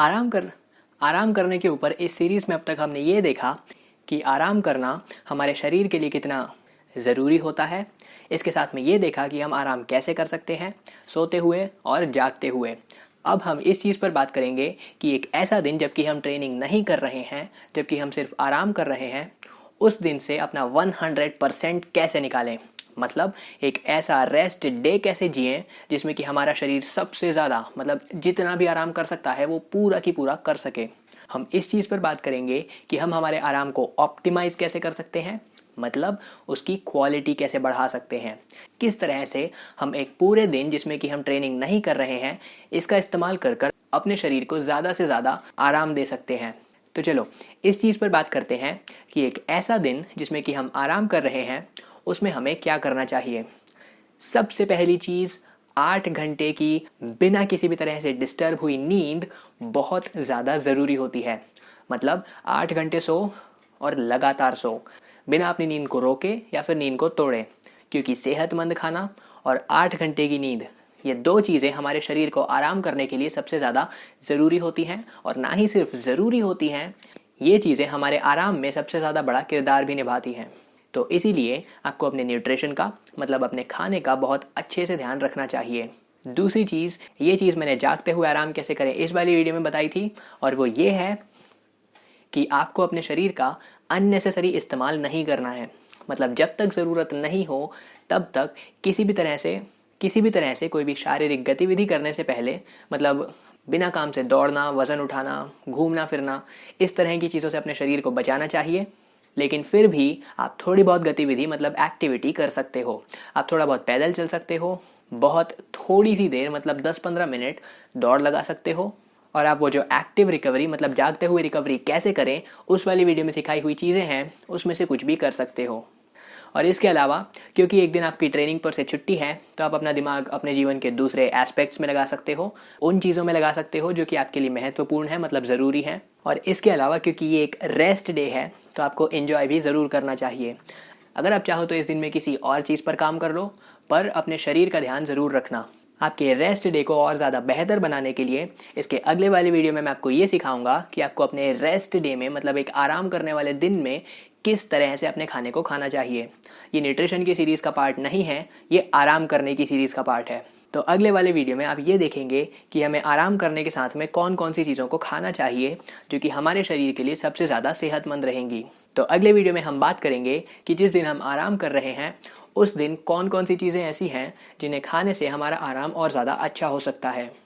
आराम करने के ऊपर इस सीरीज़ में अब तक हमने ये देखा कि आराम करना हमारे शरीर के लिए कितना ज़रूरी होता है। इसके साथ में ये देखा कि हम आराम कैसे कर सकते हैं, सोते हुए और जागते हुए। अब हम इस चीज़ पर बात करेंगे कि एक ऐसा दिन जबकि हम ट्रेनिंग नहीं कर रहे हैं, जबकि हम सिर्फ आराम कर रहे हैं, उस दिन से अपना 100% कैसे निकालें। मतलब एक ऐसा रेस्ट डे कैसे जिएं जिसमें कि हमारा शरीर सबसे ज़्यादा मतलब जितना भी आराम कर सकता है वो पूरा की पूरा कर सके। हम इस चीज़ पर बात करेंगे कि हम हमारे आराम को ऑप्टिमाइज़ कैसे कर सकते हैं, मतलब उसकी क्वालिटी कैसे बढ़ा सकते हैं, किस तरह से हम एक पूरे दिन जिसमें कि हम ट्रेनिंग नहीं कर रहे हैं इसका इस्तेमाल कर कर अपने शरीर को ज़्यादा से ज़्यादा आराम दे सकते हैं। तो चलो इस चीज़ पर बात करते हैं कि एक ऐसा दिन जिसमें कि हम आराम कर रहे हैं उसमें हमें क्या करना चाहिए। सबसे पहली चीज़, 8 घंटे की बिना किसी भी तरह से डिस्टर्ब हुई नींद बहुत ज़्यादा ज़रूरी होती है। मतलब 8 घंटे सो और लगातार सो, बिना अपनी नींद को रोके या फिर नींद को तोड़े, क्योंकि सेहतमंद खाना और 8 घंटे की नींद, ये दो चीज़ें हमारे शरीर को आराम करने के लिए सबसे ज़्यादा ज़रूरी होती हैं। और ना ही सिर्फ ज़रूरी होती हैं, ये चीज़ें हमारे आराम में सबसे ज़्यादा बड़ा किरदार भी निभाती हैं। तो इसीलिए आपको अपने न्यूट्रिशन का मतलब अपने खाने का बहुत अच्छे से ध्यान रखना चाहिए। दूसरी चीज़, ये चीज़ मैंने जागते हुए आराम कैसे करें इस वाली वीडियो में बताई थी, और वो ये है कि आपको अपने शरीर का अननेसेसरी इस्तेमाल नहीं करना है। मतलब जब तक ज़रूरत नहीं हो तब तक किसी भी तरह से कोई भी शारीरिक गतिविधि करने से पहले, मतलब बिना काम से दौड़ना, वज़न उठाना, घूमना फिरना, इस तरह की चीज़ों से अपने शरीर को बचाना चाहिए। लेकिन फिर भी आप थोड़ी बहुत गतिविधि मतलब एक्टिविटी कर सकते हो। आप थोड़ा बहुत पैदल चल सकते हो, बहुत थोड़ी सी देर मतलब 10-15 मिनट दौड़ लगा सकते हो। और आप वो जो एक्टिव रिकवरी मतलब जागते हुए रिकवरी कैसे करें उस वाली वीडियो में सिखाई हुई चीज़ें हैं, उसमें से कुछ भी कर सकते हो। और इसके अलावा क्योंकि एक दिन आपकी ट्रेनिंग पर से छुट्टी है, तो आप अपना दिमाग अपने जीवन के दूसरे एस्पेक्ट्स में लगा सकते हो, उन चीज़ों में लगा सकते हो जो कि आपके लिए महत्वपूर्ण है, मतलब ज़रूरी है। और इसके अलावा क्योंकि ये एक रेस्ट डे है तो आपको एंजॉय भी ज़रूर करना चाहिए। अगर आप चाहो तो इस दिन में किसी और चीज़ पर काम कर लो, पर अपने शरीर का ध्यान ज़रूर रखना। आपके रेस्ट डे को और ज़्यादा बेहतर बनाने के लिए इसके अगले वाले वीडियो में मैं आपको ये सिखाऊंगा कि आपको अपने रेस्ट डे में मतलब एक आराम करने वाले दिन में किस तरह से अपने खाने को खाना चाहिए। ये न्यूट्रिशन की सीरीज़ का पार्ट नहीं है, ये आराम करने की सीरीज़ का पार्ट है। तो अगले वाले वीडियो में आप ये देखेंगे कि हमें आराम करने के साथ में कौन कौन सी चीज़ों को खाना चाहिए जो कि हमारे शरीर के लिए सबसे ज़्यादा सेहतमंद रहेंगी। तो अगले वीडियो में हम बात करेंगे कि जिस दिन हम आराम कर रहे हैं उस दिन कौन कौन सी चीज़ें ऐसी हैं जिन्हें खाने से हमारा आराम और ज़्यादा अच्छा हो सकता है।